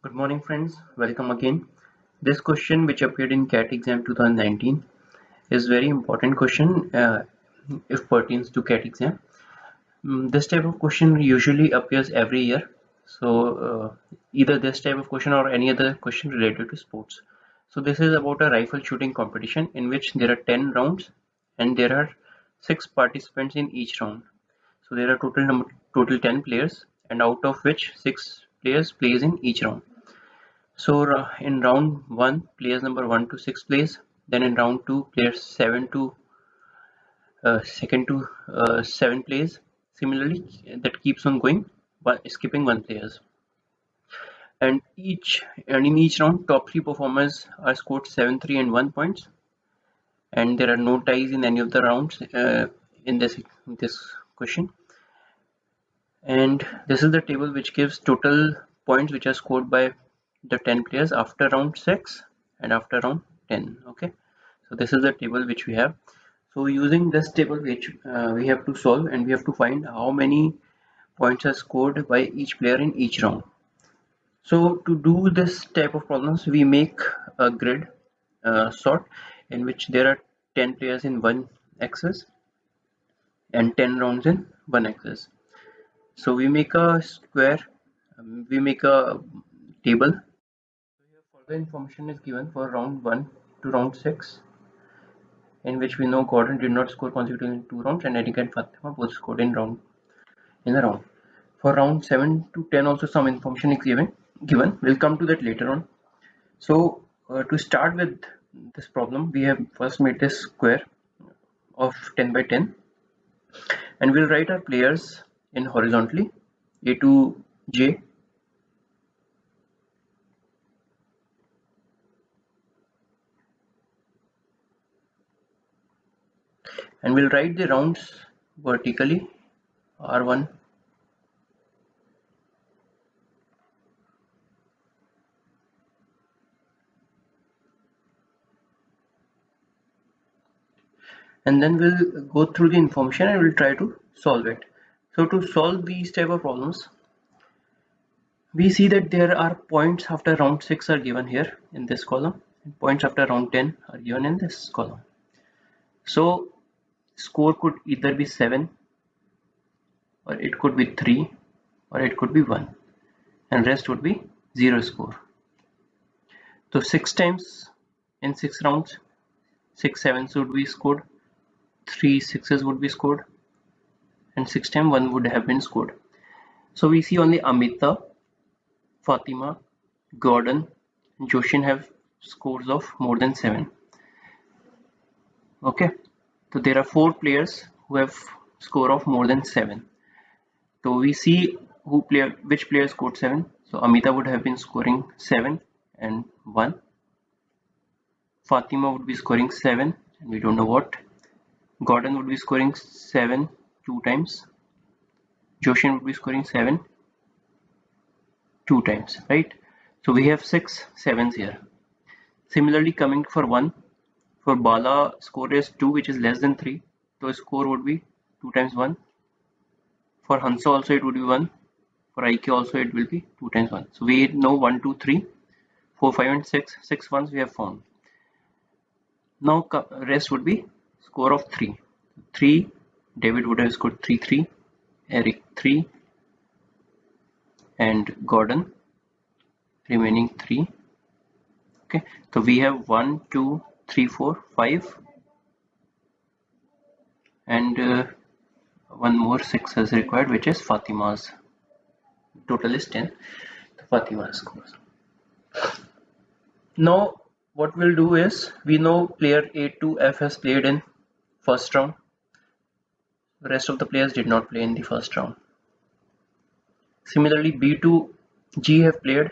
Good morning, friends. Welcome again. This question, which appeared in CAT exam 2019, is very important question if pertains to CAT exam. This type of question usually appears every year. So either this type of question or any other question related to sports. So this is about a rifle shooting competition in which there are 10 rounds and there are 6 participants in each round. So there are total 10 players, and out of which 6 players plays in each round. So in round 1, players number 1 to 6 plays. Then in round 2, players 7 to second to 7 plays. Similarly, that keeps on going, but skipping one players. And in each round, top 3 performers are scored 7, 3, and 1 points. And there are no ties in any of the rounds in this question. And this is the table which gives total points which are scored by the 10 players after round 6 and after round 10. Okay, so this is the table which we have. So using this table which we have to solve, and we have to find how many points are scored by each player in each round. So to do this type of problems, we make a grid sort in which there are 10 players in one axis and 10 rounds in one axis. So we make a square, we make a table. So here further information is given for round 1 to round 6, in which we know Gordon did not score consecutively in 2 rounds and Eric and Fatima both scored in a round. For round 7 to 10 also some information is given. We'll come to that later on. So to start with this problem, we have first made this square of 10 by 10, and we'll write our players in horizontally, A to J. And we'll write the rounds vertically, R1, and then we'll go through the information and we'll try to solve it. So to solve these type of problems, we see that there are points after round 6 are given here in this column, and points after round 10 are given in this column. So score could either be 7, or it could be 3, or it could be 1, and rest would be 0 score. So 6 times in 6 rounds, 6 sevens would be scored, 3 sixes would be scored, and 6 times 1 would have been scored. So we see only Amita, Fatima, Gordon, and Joshin have scores of more than 7. Okay, so there are 4 players who have score of more than 7. So we see which player scored 7. So Amita would have been scoring 7 and 1. Fatima would be scoring 7 and we don't know what. Gordon would be scoring 7 2 times. Joshin would be scoring 7 2 times, right? So we have 6 sevens here. Similarly, coming for 1, for Bala score is 2, which is less than 3. So score would be 2 times 1. For Hansa also it would be 1. For IQ also it will be 2 times 1. So we know 1, 2, 3, 4, 5 and 6. 6 ones we have found. Now rest would be score of 3. 3, David would have scored 3, 3, Eric 3, and Gordon remaining 3. Okay, so we have 1, 2, 3, 4, 5, and one more 6 is required, which is Fatima's. Total is 10. Fatima's scores. Now what we'll do is, we know player A to F has played in first round. The rest of the players did not play in the first round. Similarly, B to G have played.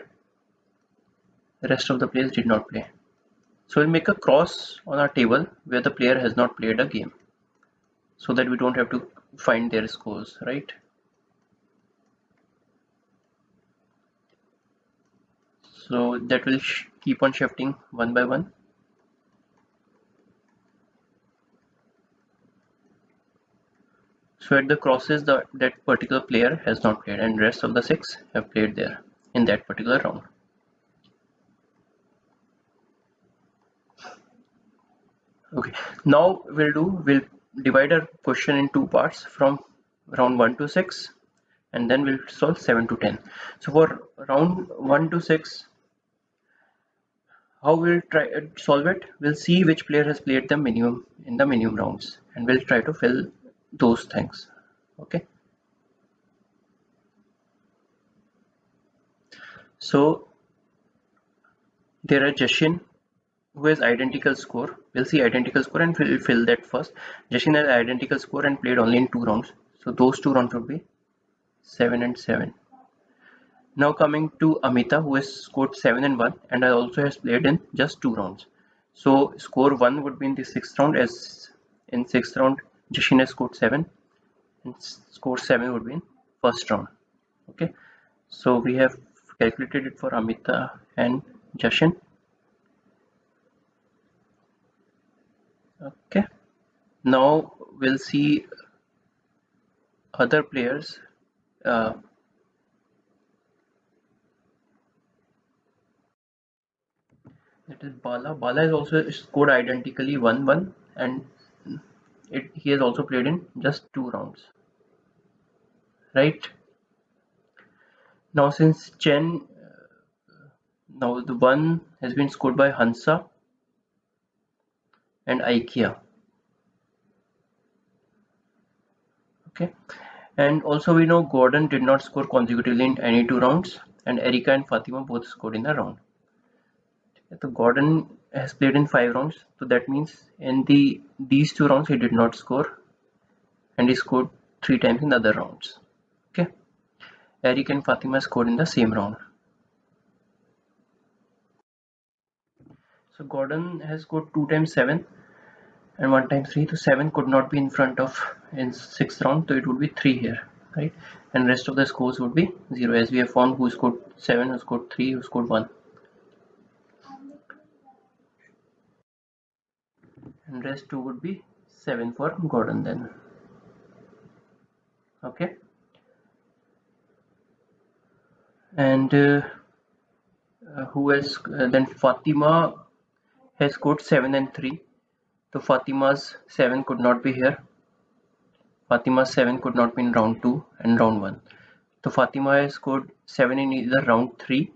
The rest of the players did not play. So we'll make a cross on our table where the player has not played a game, so that we don't have to find their scores, right? So that will keep on shifting one by one. So at the crosses, that particular player has not played, and rest of the 6 have played there in that particular round. Okay, now we'll divide our question in two parts from round 1 to 6, and then we'll solve 7 to 10. So for round 1 to 6, how we'll try solve it? We'll see which player has played the minimum in the minimum rounds, and we'll try to fill those things. Okay. So there are Jashin who has identical score. We'll see identical score and we'll fill that first. Jashin has identical score and played only in 2 rounds. So those 2 rounds would be 7 and 7. Now coming to Amita, who has scored 7 and 1 and also has played in just 2 rounds. So score 1 would be in the 6th round, as in 6th round Jashin has scored 7 and score 7 would be in first round. Okay, so we have calculated it for Amita and Jashin. Okay, now we'll see other players. That is Bala. Bala has also scored identically 1-1 and he has also played in just 2 rounds. Right? Now since Chen, now the 1 has been scored by Hansa and IKEA. Okay. And also we know Gordon did not score consecutively in any 2 rounds, and Erika and Fatima both scored in a round. So Gordon has played in 5 rounds, so that means in these 2 rounds he did not score, and he scored 3 times in the other rounds. Okay. Eric and Fatima scored in the same round. So Gordon has scored 2 times 7 and 1 times 3, so 7 could not be in front of in 6th round, so it would be 3 here, right? And rest of the scores would be 0, as we have found who scored 7, who scored 3, who scored 1. And rest 2 would be 7 for Gordon then. Okay. And who else? Then Fatima has scored 7 and 3. So Fatima's 7 could not be here. Fatima's 7 could not be in round 2 and round 1. So Fatima has scored 7 in either round 3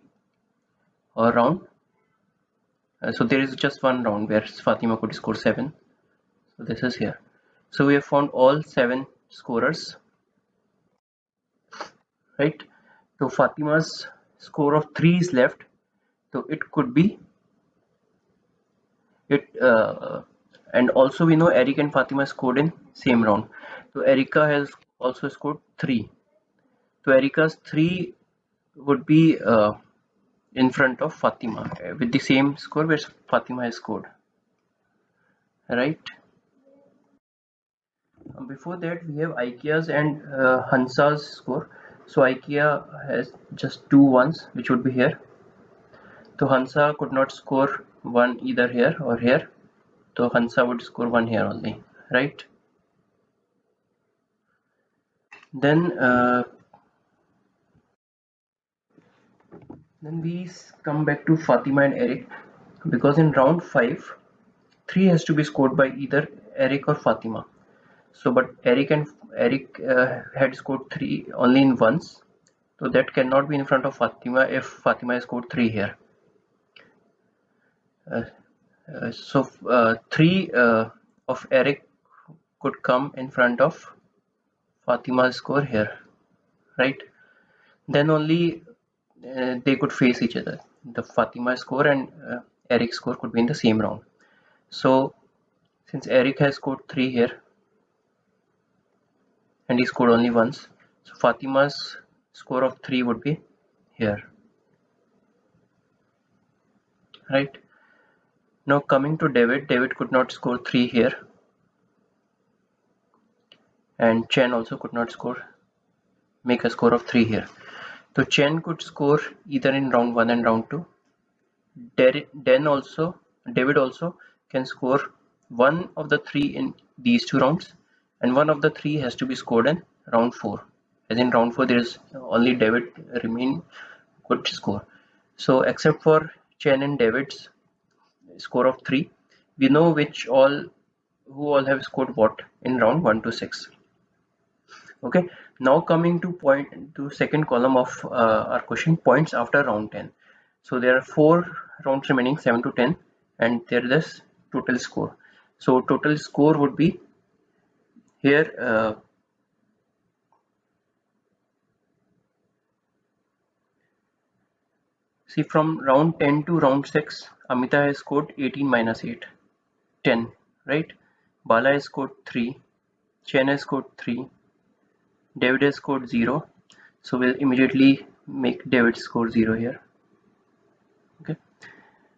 or round. So there is just one round where Fatima could score 7. So this is here. So we have found all 7 scorers. Right. So Fatima's score of 3 is left. So it could be it. And also we know Eric and Fatima scored in same round. So Erika has also scored 3. So Erika's 3 would be in front of Fatima with the same score which Fatima has scored. Right. Before that we have IKEA's and Hansa's score. So IKEA has just 2 ones, which would be here. So Hansa could not score 1 either here or here. So Hansa would score 1 here only, right? Then we come back to Fatima and Eric, because in round 5 3 has to be scored by either Eric or Fatima. So but Eric had scored 3 only in once, so that cannot be in front of Fatima if Fatima has scored 3 here. 3 of Eric could come in front of Fatima's score here, right? Then only they could face each other. The Fatima score and Eric's score could be in the same round. So since Eric has scored 3 here and he scored only once, so Fatima's score of 3 would be here, right? Now coming to David could not score 3 here, and Chen also could not make a score of 3 here. So Chen could score either in round 1 and round 2. David also can score one of the 3 in these 2 rounds, and one of the 3 has to be scored in round 4. As in round 4 there is only David remain could score. So except for Chen and David's score of 3, we know who all have scored what in round 1 to 6. Okay, now coming to second column of our question, points after round 10. So there are 4 rounds remaining, 7 to 10, and there is this total score. So total score would be here, see, from round 10 to round 6, Amita has scored 18 minus 8, 10, right? Bala has scored 3, Chen has scored 3, David has scored 0. So we'll immediately make David score 0 here. Okay.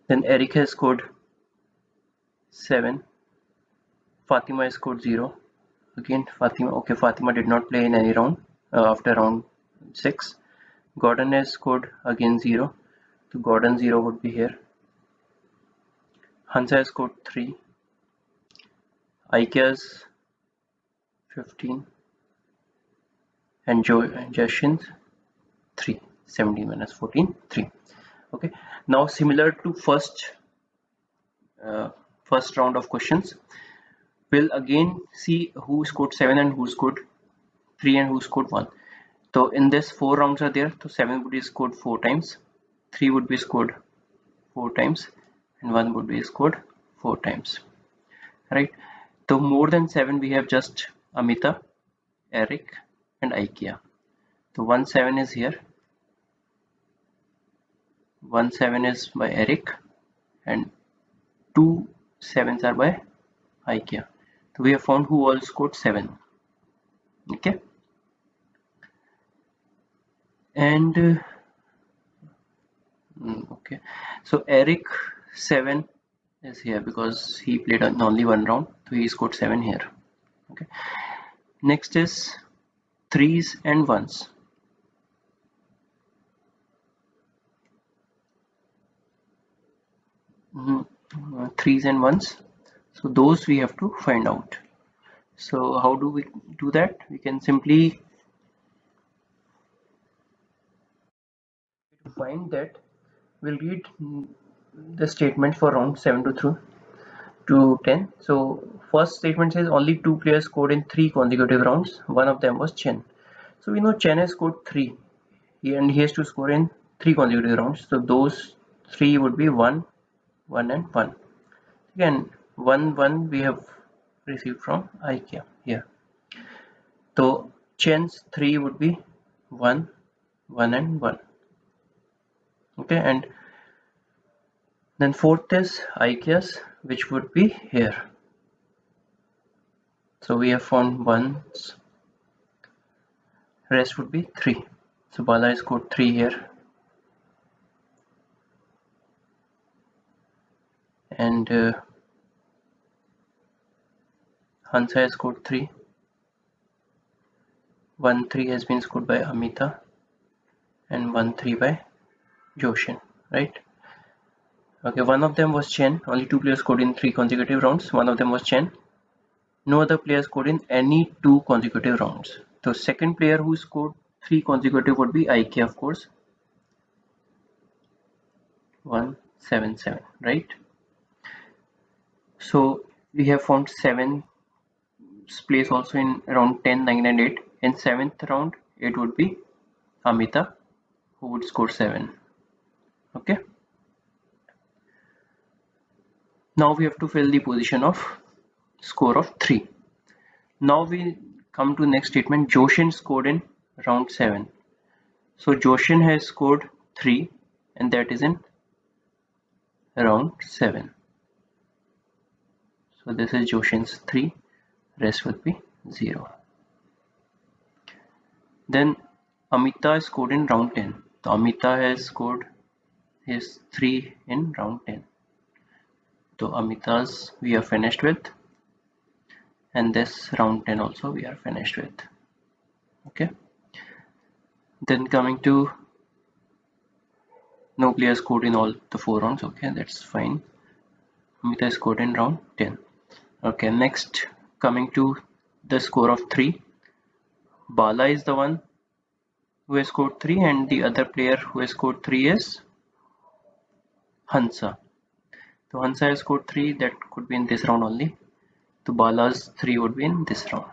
Then Eric has scored 7. Fatima has scored 0. Again, Fatima. Okay, Fatima did not play in any round after round 6. Gordon has scored again 0. So Gordon 0 would be here. Hansa has scored 3. Ikea's 15. And Jashin's 3. 17 minus 14, 3. Okay. Now similar to first round of questions, we'll again see who scored 7 and who scored 3 and who scored 1. So in this 4 rounds are there, so 7 would be scored 4 times, 3 would be scored 4 times, and 1 would be scored 4 times, right? So more than 7 we have just Amita, Eric, and Ikea. So 1 7 is here, 1 7 is by Eric, and 2 7s are by Ikea. So we have found who all scored 7. Okay, and okay, so Eric 7 is here because he played on only 1 round, so he scored 7 here. Okay, next is 3s and 1s. Threes and 1s, so those we have to find out. So how do we do that? We can simply find that. We'll read the statement for round 7 to 10. So first statement says only 2 players scored in 3 consecutive rounds. One of them was Chen. So we know Chen has scored 3 and he has to score in 3 consecutive rounds. So those 3 would be 1, 1 and 1. Again, 1, 1 we have received from IKEA here. So Chen's 3 would be 1, 1 and 1. Okay, and then fourth is IKEA's, which would be here. So we have found 1's, rest would be 3. So Bala has scored 3 here. And Hansa has scored 3. 1 3 has been scored by Amita and 1 3 by Joshin, right? Okay, one of them was Chen. Only 2 players scored in 3 consecutive rounds. One of them was Chen. No other player scored in any 2 consecutive rounds. The second player who scored 3 consecutive would be IKEA, of course. 1 7 7, right? So we have found 7 place also in round 10, 9 and 8. In 7th round it would be Amita who would score 7. Okay, now we have to fill the position of score of 3. Now we come to next statement. Joshin scored in round 7. So Joshin has scored 3 and that is in round 7. So this is Joshin's 3, rest would be 0. Then Amita scored in round 10. So Amita has scored his 3 in round 10. So Amita's we are finished with, and this round 10 also we are finished with. Okay, then coming to no player scored in all the 4 rounds. Okay, that's fine. Amita scored in round 10. Okay, next coming to the score of 3. Bala is the one who has scored 3 and the other player who has scored 3 is Hansa. So Hansa has scored 3, that could be in this round only. So Bala's 3 would be in this round.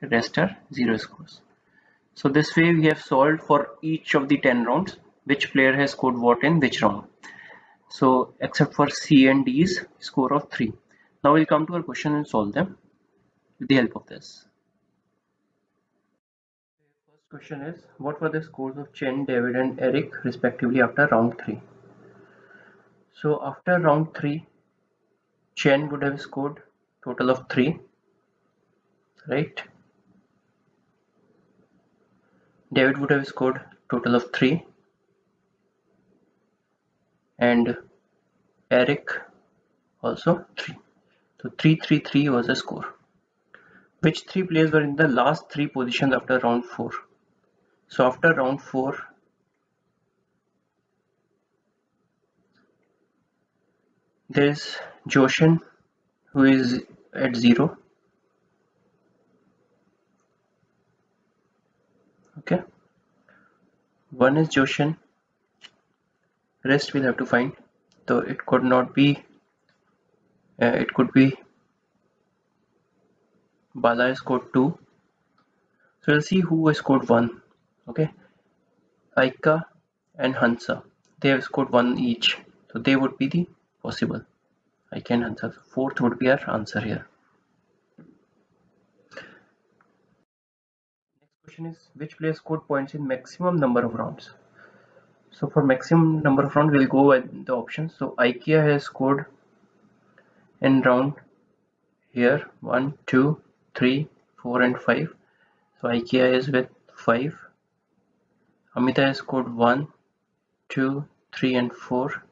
Rest are 0 scores. So this way we have solved for each of the 10 rounds which player has scored what in which round. So except for C and D's score of 3. Now we'll come to our question and solve them with the help of this. First question is, what were the scores of Chen, David and Eric respectively after round 3? So after round 3, Chen would have scored total of 3, right? David would have scored total of 3 and Eric also 3. So 3-3-3 was the score. Which 3 players were in the last 3 positions after round 4? So after round 4, there is Joshin who is at 0. Okay. One is Joshin. Rest we'll have to find. So it could not be. It could be Bala has scored 2. So we'll see who has scored 1. Okay. Aika and Hansa. They have scored 1 each. So they would be the possible. Aika and Hansa. Fourth would be our answer here. Next question is, which player scored points in maximum number of rounds? So for maximum number of rounds, we'll go with the options. So IKEA has scored in round here 1, 2, 3, 4 and 5. So IKEA is with 5. Amita has scored 1, 2, 3 and 4.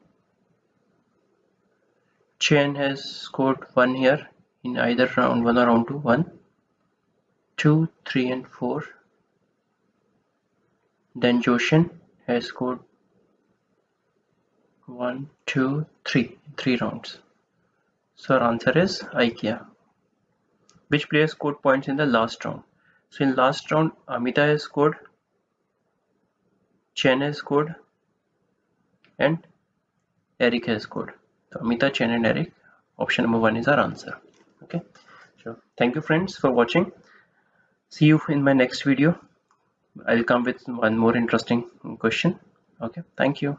Chen has scored 1 here in either round 1 or round 2. 1, 2, 3 and 4. Then Joshin has scored 1, 2, 3. 3 rounds. So our answer is IKEA. Which player scored points in the last round? So in last round, Amita has scored, Chen has scored, and Eric has scored. So Amita, Chen, and Eric. Option number 1 is our answer. Okay. So thank you friends for watching. See you in my next video. I'll come with one more interesting question. Okay. Thank you.